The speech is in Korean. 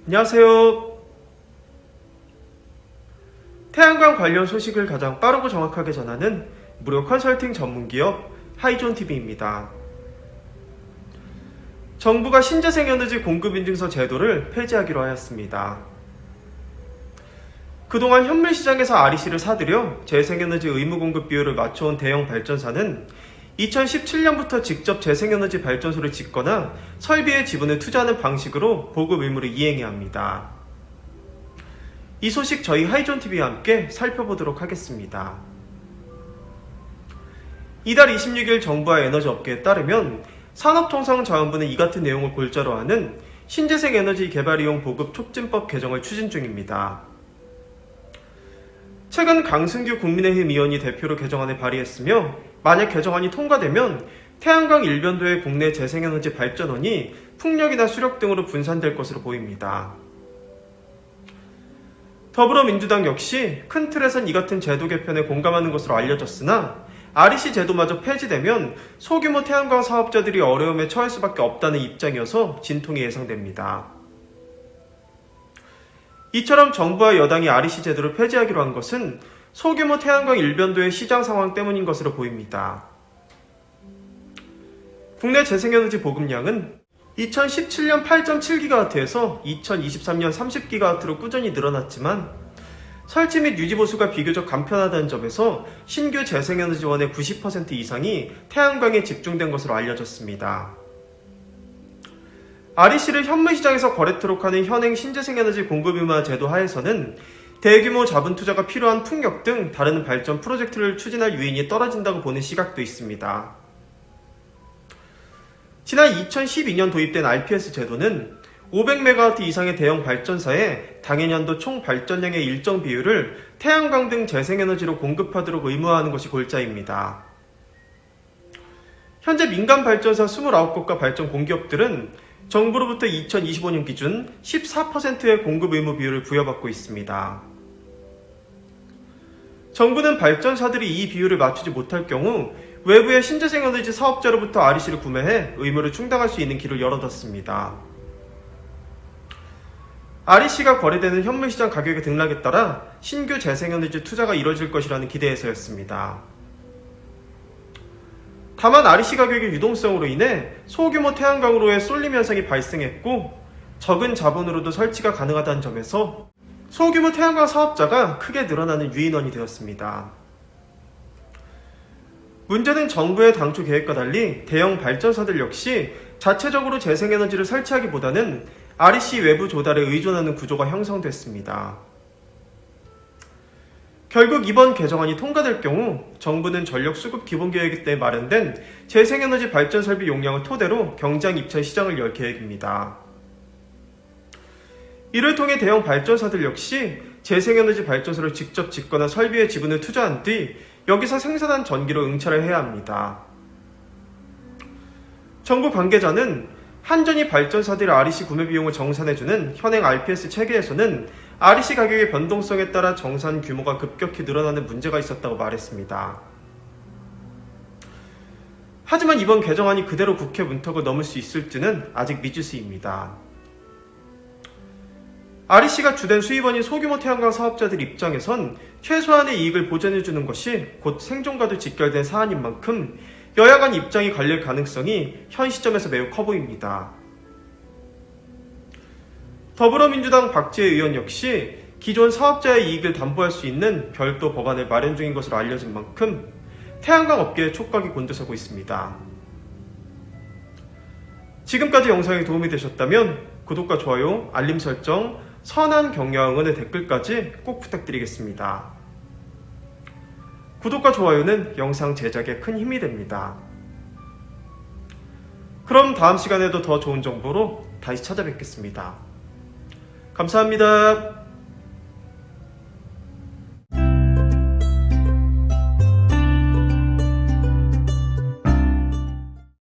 안녕하세요. 태양광 관련 소식을 가장 빠르고 정확하게 전하는 무료 컨설팅 전문기업 하이존TV입니다. 정부가 신재생에너지 공급인증서 제도를 폐지하기로 하였습니다. 그동안 현물시장에서 REC를 사들여 재생에너지 의무공급 비율을 맞춰온 대형 발전사는 2017년부터 직접 재생에너지 발전소를 짓거나 설비의 지분을 투자하는 방식으로 보급 의무를 이행해야 합니다. 이 소식 저희 하이존TV와 함께 살펴보도록 하겠습니다. 이달 26일 정부와 에너지업계에 따르면 산업통상자원부는 이 같은 내용을 골자로 하는 신재생에너지 개발이용 보급 촉진법 개정을 추진 중입니다. 최근 강승규 국민의힘 의원이 대표로 개정안을 발의했으며 만약 개정안이 통과되면 태양광 일변도의 국내 재생에너지 발전원이 풍력이나 수력 등으로 분산될 것으로 보입니다. 더불어민주당 역시 큰 틀에선 이 같은 제도 개편에 공감하는 것으로 알려졌으나 REC 제도마저 폐지되면 소규모 태양광 사업자들이 어려움에 처할 수밖에 없다는 입장이어서 진통이 예상됩니다. 이처럼 정부와 여당이 REC 제도를 폐지하기로 한 것은 소규모 태양광 일변도의 시장 상황 때문인 것으로 보입니다. 국내 재생에너지 보급량은 2017년 8.7GW에서 2023년 30GW로 꾸준히 늘어났지만 설치 및 유지 보수가 비교적 간편하다는 점에서 신규 재생에너지원의 90% 이상이 태양광에 집중된 것으로 알려졌습니다. REC를 현물시장에서 거래토록 하는 현행 신재생에너지 공급의무화 제도 하에서는 대규모 자본 투자가 필요한 풍력 등 다른 발전 프로젝트를 추진할 유인이 떨어진다고 보는 시각도 있습니다. 지난 2012년 도입된 RPS 제도는 500MW 이상의 대형 발전사에 당해년도 총 발전량의 일정 비율을 태양광 등 재생에너지로 공급하도록 의무화하는 것이 골자입니다. 현재 민간 발전사 29곳과 발전 공기업들은 정부로부터 2025년 기준 14%의 공급 의무 비율을 부여받고 있습니다. 정부는 발전사들이 이 비율을 맞추지 못할 경우 외부의 신재생에너지 사업자로부터 REC를 구매해 의무를 충당할 수 있는 길을 열어뒀습니다. REC가 거래되는 현물시장 가격의 등락에 따라 신규 재생에너지 투자가 이뤄질 것이라는 기대에서였습니다. 다만 REC 가격의 유동성으로 인해 소규모 태양광으로의 쏠림 현상이 발생했고 적은 자본으로도 설치가 가능하다는 점에서 소규모 태양광 사업자가 크게 늘어나는 유인원이 되었습니다. 문제는 정부의 당초 계획과 달리 대형 발전사들 역시 자체적으로 재생에너지를 설치하기보다는 REC 외부 조달에 의존하는 구조가 형성됐습니다. 결국 이번 개정안이 통과될 경우 정부는 전력수급 기본계획 때 마련된 재생에너지 발전 설비 용량을 토대로 경장 입찰 시장을 열 계획입니다. 이를 통해 대형 발전사들 역시 재생에너지 발전소를 직접 짓거나 설비에 지분을 투자한 뒤 여기서 생산한 전기로 응찰을 해야 합니다. 정부 관계자는 한전이 발전사들의 REC 구매 비용을 정산해주는 현행 RPS 체계에서는 REC 가격의 변동성에 따라 정산 규모가 급격히 늘어나는 문제가 있었다고 말했습니다. 하지만 이번 개정안이 그대로 국회 문턱을 넘을 수 있을지는 아직 미지수입니다. REC가 주된 수입원인 소규모 태양광 사업자들 입장에선 최소한의 이익을 보전해주는 것이 곧 생존과도 직결된 사안인 만큼 여야 간 입장이 갈릴 가능성이 현 시점에서 매우 커 보입니다. 더불어민주당 박지혜 의원 역시 기존 사업자의 이익을 담보할 수 있는 별도 법안을 마련 중인 것으로 알려진 만큼 태양광 업계에 촉각이 곤두서고 있습니다. 지금까지 영상이 도움이 되셨다면 구독과 좋아요, 알림 설정, 선한 격려와 응원의 댓글까지 꼭 부탁드리겠습니다. 구독과 좋아요는 영상 제작에 큰 힘이 됩니다. 그럼 다음 시간에도 더 좋은 정보로 다시 찾아뵙겠습니다. 감사합니다.